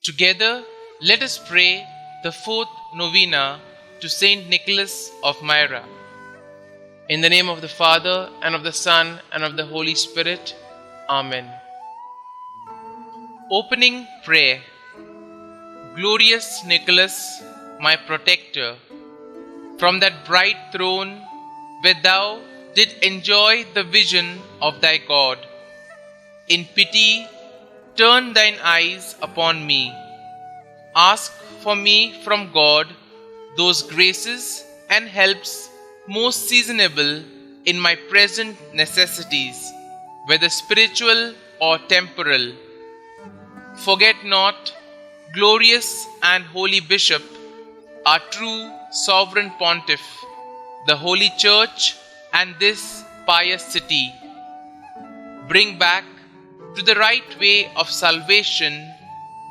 Together, let us pray the fourth novena to St Nicholas of Myra. In the name of the Father, and of the Son, and of the Holy Spirit. Amen. Opening prayer. Glorious Nicholas, my protector, from that bright throne where thou didst enjoy the vision of thy God, in pity turn thine eyes upon me. Ask for me from God those graces and helps most seasonable in my present necessities, whether spiritual or temporal. Forget not, glorious and holy Bishop, our true sovereign pontiff, the Holy Church and this pious city. Bring back to the right way of salvation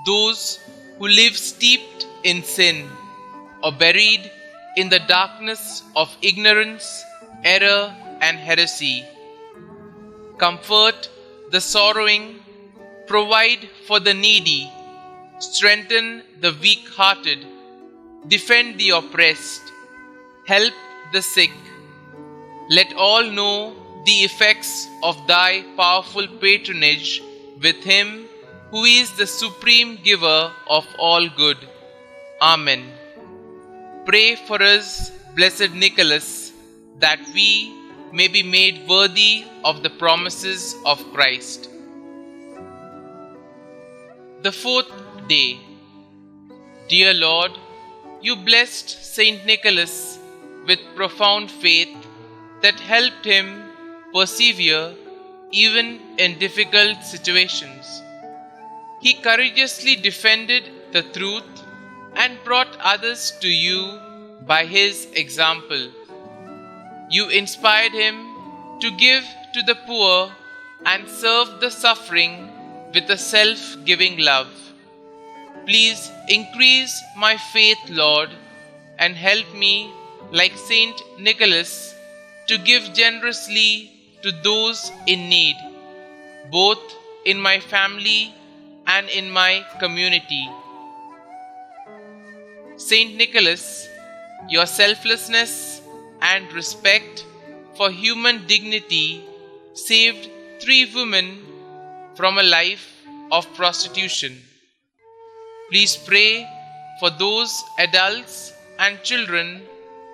those who live steeped in sin or buried in the darkness of ignorance, error, and heresy. Comfort the sorrowing, provide for the needy, strengthen the weak-hearted, defend the oppressed, help the sick. Let all know the effects of thy powerful patronage with him who is the supreme giver of all good. Amen. Pray for us, blessed Nicholas, that we may be made worthy of the promises of Christ. The fourth day. Dear Lord, you blessed St. Nicholas with profound faith that helped him persevere even in difficult situations. He courageously defended the truth and brought others to you by his example. You inspired him to give to the poor and serve the suffering with a self-giving love. Please increase my faith, Lord, and help me, like Saint Nicholas, to give generously to those in need, both in my family and in my community. Saint Nicholas, your selflessness and respect for human dignity saved 3 women from a life of prostitution. Please pray for those adults and children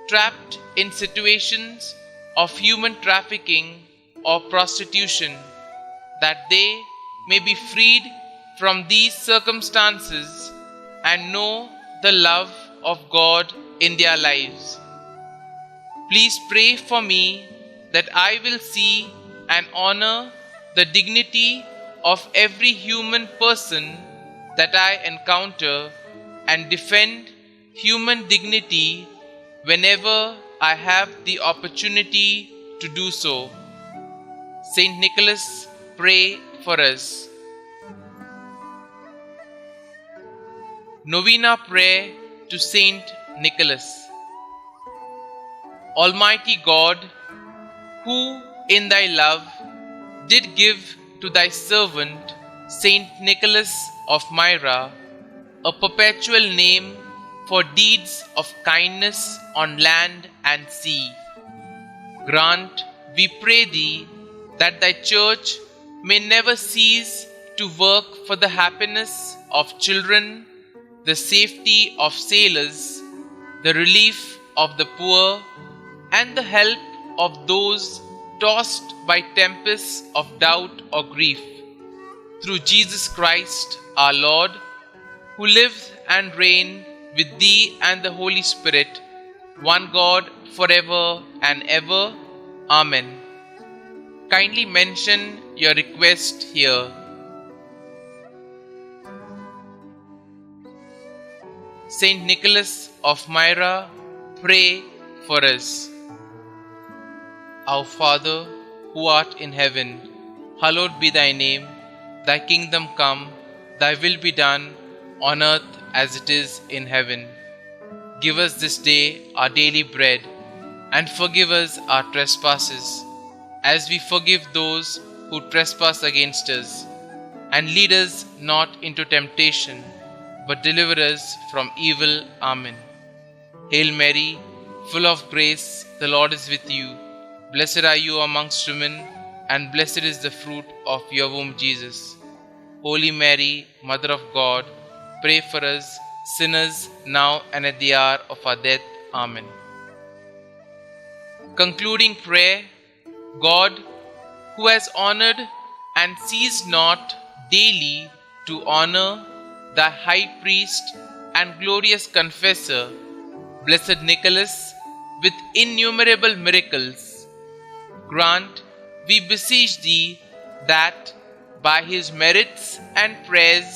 trapped in situations of human trafficking or prostitution, that they may be freed from these circumstances and know the love of God in their lives. Please pray for me that I will see and honor the dignity of every human person that I encounter and defend human dignity whenever I have the opportunity to do so. Saint Nicholas, pray for us. Novena prayer to Saint Nicholas. Almighty God, who in thy love did give to thy servant St. Nicholas of Myra a perpetual name for deeds of kindness on land and sea, grant, we pray thee, that thy church may never cease to work for the happiness of children, the safety of sailors, the relief of the poor, and the help of those tossed by tempests of doubt or grief. Through Jesus Christ our Lord, who lives and reigns with thee and the Holy Spirit, one God, forever and ever. Amen. Kindly mention your request here. St. Nicholas of Myra, pray for us. Our Father, who art in heaven, hallowed be thy name. Thy kingdom come, thy will be done, on earth as it is in heaven. Give us this day our daily bread, and forgive us our trespasses, as we forgive those who trespass against us. And lead us not into temptation, but deliver us from evil. Amen. Hail Mary, full of grace, the Lord is with you. Blessed are you amongst women, and blessed is the fruit of your womb, Jesus. Holy Mary, Mother of God, pray for us sinners now and at the hour of our death. Amen. Concluding prayer. God, who has honored and ceased not daily to honor thy high priest and glorious confessor, Blessed Nicholas, with innumerable miracles, grant, we beseech thee, that by his merits and prayers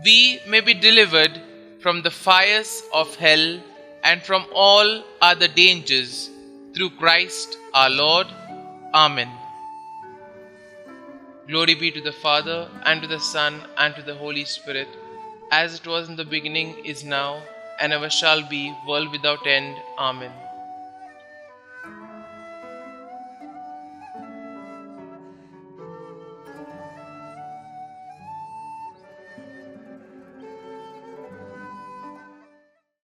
we may be delivered from the fires of hell and from all other dangers, through Christ our Lord. Amen. Glory be to the Father, and to the Son, and to the Holy Spirit, as it was in the beginning, is now, and ever shall be, world without end. Amen.